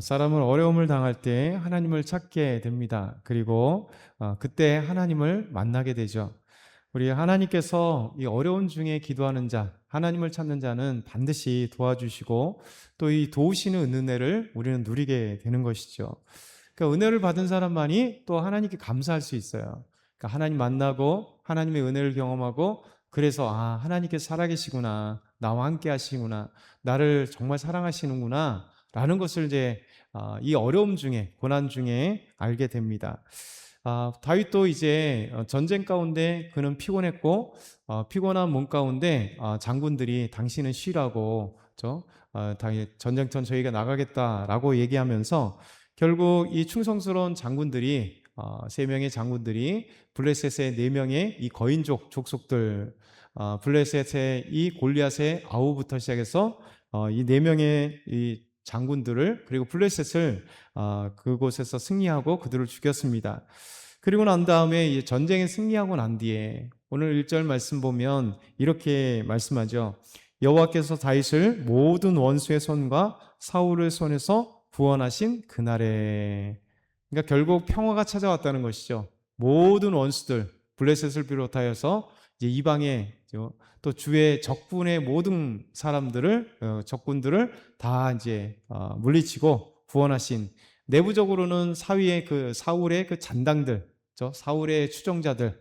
사람은 어려움을 당할 때 하나님을 찾게 됩니다. 그리고 그때 하나님을 만나게 되죠. 우리 하나님께서 이 어려운 중에 기도하는 자, 하나님을 찾는 자는 반드시 도와주시고 또 이 도우시는 은혜를 우리는 누리게 되는 것이죠. 그러니까 은혜를 받은 사람만이 또 하나님께 감사할 수 있어요. 그러니까 하나님 만나고 하나님의 은혜를 경험하고 그래서 하나님께서 살아계시구나, 나와 함께 하시구나, 나를 정말 사랑하시는구나 라는 것을 이제 이 어려움 중에, 고난 중에 알게 됩니다. 다윗도 이제 전쟁 가운데 그는 피곤했고 피곤한 몸 가운데 장군들이 당신은 쉬라고 전쟁터 저희가 나가겠다라고 얘기하면서 결국 이 충성스러운 장군들이 세 명의 장군들이 블레셋의 네 명의 이 거인족 족속들, 블레셋의 이 골리앗의 아우부터 시작해서 이 네 명의 이 장군들을 그리고 블레셋을 그곳에서 승리하고 그들을 죽였습니다. 그리고 난 다음에 이 전쟁에 승리하고 난 뒤에 오늘 1절 말씀 보면 이렇게 말씀하죠. 여호와께서 다윗을 모든 원수의 손과 사울의 손에서 구원하신 그날에, 그러니까 결국 평화가 찾아왔다는 것이죠. 모든 원수들, 블레셋을 비롯하여서 이제 이방의 또 주의 적군의 모든 사람들을 적군들을 다 이제 물리치고 구원하신, 내부적으로는 사위의 그 사울의 그 잔당들, 사울의 추종자들,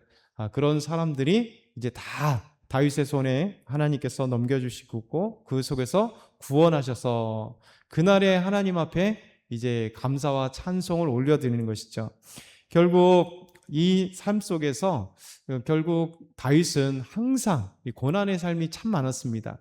그런 사람들이 이제 다 다윗의 손에 하나님께서 넘겨주시고 그 속에서 구원하셔서 그날에 하나님 앞에 이제 감사와 찬송을 올려드리는 것이죠. 결국 이 삶 속에서 결국 다윗은 항상 이 고난의 삶이 참 많았습니다.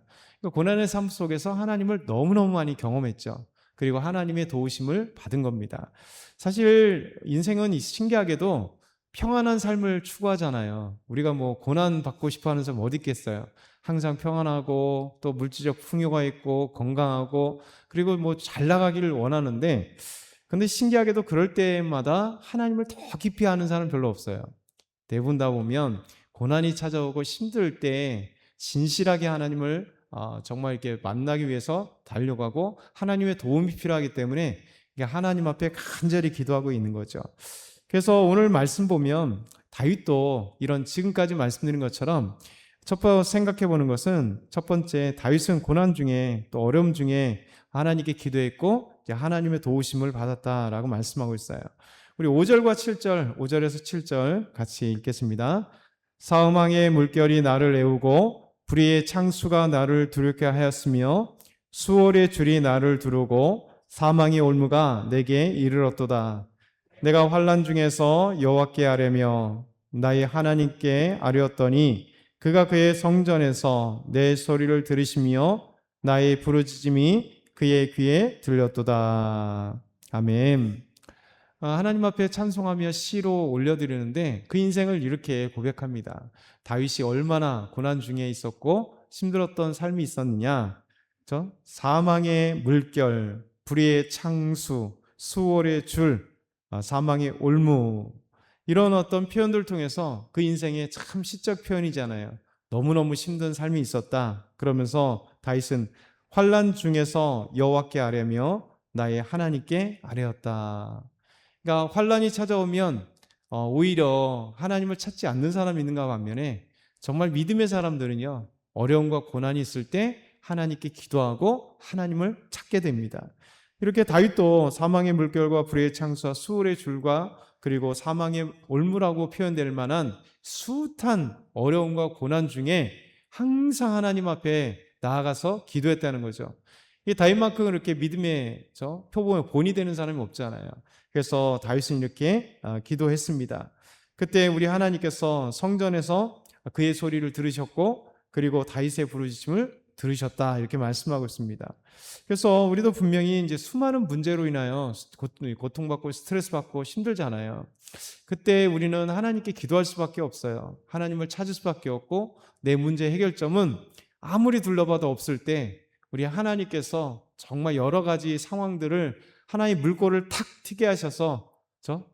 고난의 삶 속에서 하나님을 너무너무 많이 경험했죠. 그리고 하나님의 도우심을 받은 겁니다. 사실 인생은 신기하게도 평안한 삶을 추구하잖아요. 우리가 뭐 고난 받고 싶어 하는 사람 어디 있겠어요? 항상 평안하고 또 물질적 풍요가 있고 건강하고 그리고 뭐 잘 나가기를 원하는데, 근데 신기하게도 그럴 때마다 하나님을 더 깊이 아는 사람은 별로 없어요. 대부분 다 보면 고난이 찾아오고 힘들 때 진실하게 하나님을 정말 이렇게 만나기 위해서 달려가고 하나님의 도움이 필요하기 때문에 하나님 앞에 간절히 기도하고 있는 거죠. 그래서 오늘 말씀 보면 다윗도 이런 지금까지 말씀드린 것처럼 첫 번째 생각해 보는 것은, 첫 번째 다윗은 고난 중에 또 어려움 중에 하나님께 기도했고 하나님의 도우심을 받았다라고 말씀하고 있어요. 우리 5절과 7절, 5절에서 7절 같이 읽겠습니다. 사망의 물결이 나를 애우고 불의의 창수가 나를 두렵게 하였으며 수월의 줄이 나를 두르고 사망의 올무가 내게 이르렀도다. 내가 환난 중에서 여호와께 아뢰며 나의 하나님께 아뢰었더니 그가 그의 성전에서 내 소리를 들으시며 나의 부르짖음이 그의 귀에 들렸도다. 아멘. 하나님 앞에 찬송하며 시로 올려드리는데 그 인생을 이렇게 고백합니다. 다윗이 얼마나 고난 중에 있었고 힘들었던 삶이 있었느냐. 사망의 물결, 불의의 창수, 수월의 줄, 사망의 올무, 이런 어떤 표현들을 통해서 그 인생의 참 시적 표현이잖아요. 너무너무 힘든 삶이 있었다. 그러면서 다윗은 환난 중에서 여호와께 아뢰며 나의 하나님께 아뢰었다. 그러니까 환난이 찾아오면 오히려 하나님을 찾지 않는 사람이 있는가 반면에 정말 믿음의 사람들은요, 어려움과 고난이 있을 때 하나님께 기도하고 하나님을 찾게 됩니다. 이렇게 다윗도 사망의 물결과 불의의 창수와 수월의 줄과 그리고 사망의 올무라고 표현될 만한 숱한 어려움과 고난 중에 항상 하나님 앞에 나아가서 기도했다는 거죠. 이 다윗만큼 그렇게 믿음의 표본에 본이 되는 사람이 없잖아요. 그래서 다윗은 이렇게 기도했습니다. 그때 우리 하나님께서 성전에서 그의 소리를 들으셨고 그리고 다윗의 부르짖음을 들으셨다, 이렇게 말씀하고 있습니다. 그래서 우리도 분명히 이제 수많은 문제로 인하여 고통받고 스트레스 받고 힘들잖아요. 그때 우리는 하나님께 기도할 수밖에 없어요. 하나님을 찾을 수밖에 없고 내 문제 해결점은 아무리 둘러봐도 없을 때 우리 하나님께서 정말 여러 가지 상황들을 하나의 물꼬를 탁 튀게 하셔서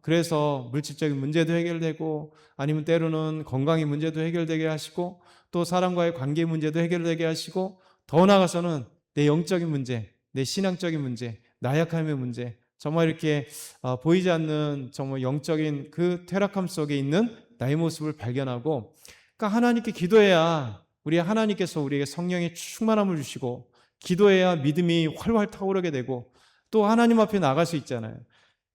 그래서 물질적인 문제도 해결되고 아니면 때로는 건강의 문제도 해결되게 하시고 또 사람과의 관계 문제도 해결되게 하시고 더 나아가서는 내 영적인 문제, 내 신앙적인 문제, 나약함의 문제, 정말 이렇게 보이지 않는 정말 영적인 그 퇴락함 속에 있는 나의 모습을 발견하고, 그러니까 하나님께 기도해야 우리 하나님께서 우리에게 성령의 충만함을 주시고, 기도해야 믿음이 활활 타오르게 되고 또 하나님 앞에 나갈 수 있잖아요.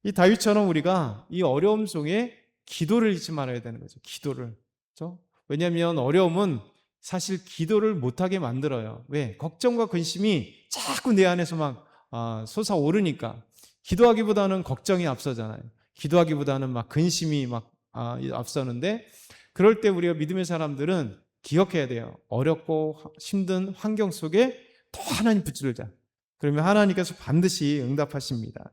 이 다윗처럼 우리가 이 어려움 속에 기도를 잊지 말아야 되는 거죠. 기도를. 그렇죠? 왜냐하면 어려움은 사실 기도를 못하게 만들어요. 왜? 걱정과 근심이 자꾸 내 안에서 막 솟아오르니까. 기도하기보다는 걱정이 앞서잖아요. 기도하기보다는 막 근심이 막 앞서는데, 그럴 때 우리가 믿음의 사람들은 기억해야 돼요. 어렵고 힘든 환경 속에 더 하나님 붙들자. 그러면 하나님께서 반드시 응답하십니다.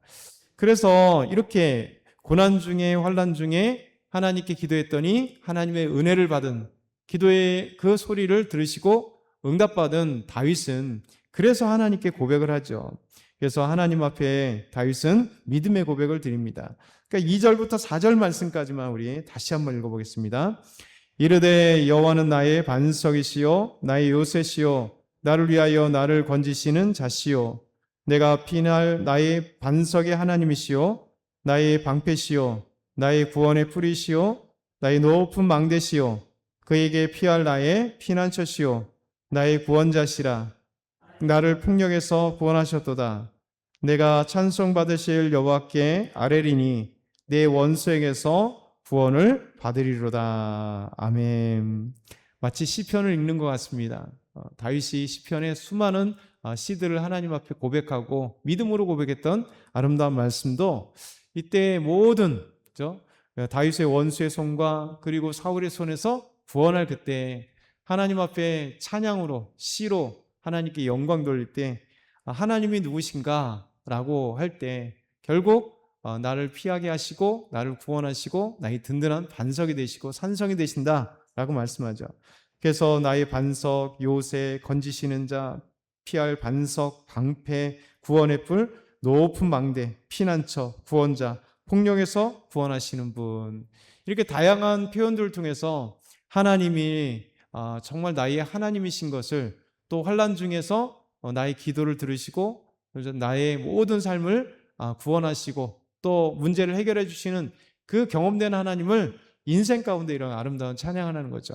그래서 이렇게 고난 중에 환난 중에 하나님께 기도했더니 하나님의 은혜를 받은, 기도의 그 소리를 들으시고 응답받은 다윗은 그래서 하나님께 고백을 하죠. 그래서 하나님 앞에 다윗은 믿음의 고백을 드립니다. 그러니까 2절부터 4절 말씀까지만 우리 다시 한번 읽어보겠습니다. 이르되 여호와는 나의 반석이시요 나의 요새시요 나를 위하여 나를 건지시는 자시요 내가 피할 나의 반석의 하나님이시요 나의 방패시요 나의 구원의 뿌리시요 나의 높은 망대시요 그에게 피할 나의 피난처시요 나의 구원자시라. 나를 폭력에서 구원하셨도다. 내가 찬송받으실 여호와께 아뢰리니 내 원수에게서 구원을 받으리로다. 아멘. 마치 시편을 읽는 것 같습니다. 다윗이 시편의 수많은 시들을 하나님 앞에 고백하고 믿음으로 고백했던 아름다운 말씀도 이때 모든, 그렇죠? 다윗의 원수의 손과 그리고 사울의 손에서 구원할 그때 하나님 앞에 찬양으로 시로 하나님께 영광 돌릴 때 하나님이 누구신가 라고 할 때 결국 나를 피하게 하시고 나를 구원하시고 나의 든든한 반석이 되시고 산성이 되신다 라고 말씀하죠. 그래서 나의 반석, 요새, 건지시는 자, 피할 반석, 방패, 구원의 뿔, 높은 망대, 피난처, 구원자, 폭력에서 구원하시는 분, 이렇게 다양한 표현들을 통해서 하나님이 정말 나의 하나님이신 것을, 또 환난 중에서 나의 기도를 들으시고 나의 모든 삶을 구원하시고 또 문제를 해결해 주시는 그 경험된 하나님을 인생 가운데 이런 아름다운 찬양하는 거죠.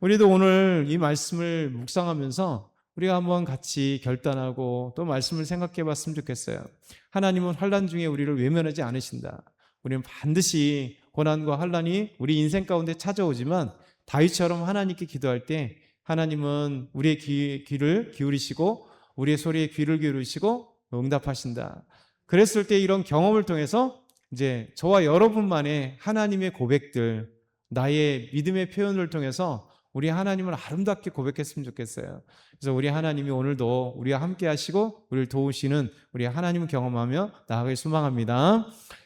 우리도 오늘 이 말씀을 묵상하면서 우리가 한번 같이 결단하고 또 말씀을 생각해 봤으면 좋겠어요. 하나님은 환난 중에 우리를 외면하지 않으신다. 우리는 반드시 고난과 환난이 우리 인생 가운데 찾아오지만 다윗처럼 하나님께 기도할 때 하나님은 우리의 귀를 기울이시고 우리의 소리에 귀를 기울이시고 응답하신다. 그랬을 때 이런 경험을 통해서 이제 저와 여러분만의 하나님의 고백들, 나의 믿음의 표현을 통해서 우리 하나님을 아름답게 고백했으면 좋겠어요. 그래서 우리 하나님이 오늘도 우리와 함께 하시고 우리를 도우시는 우리 하나님을 경험하며 나아가길 소망합니다.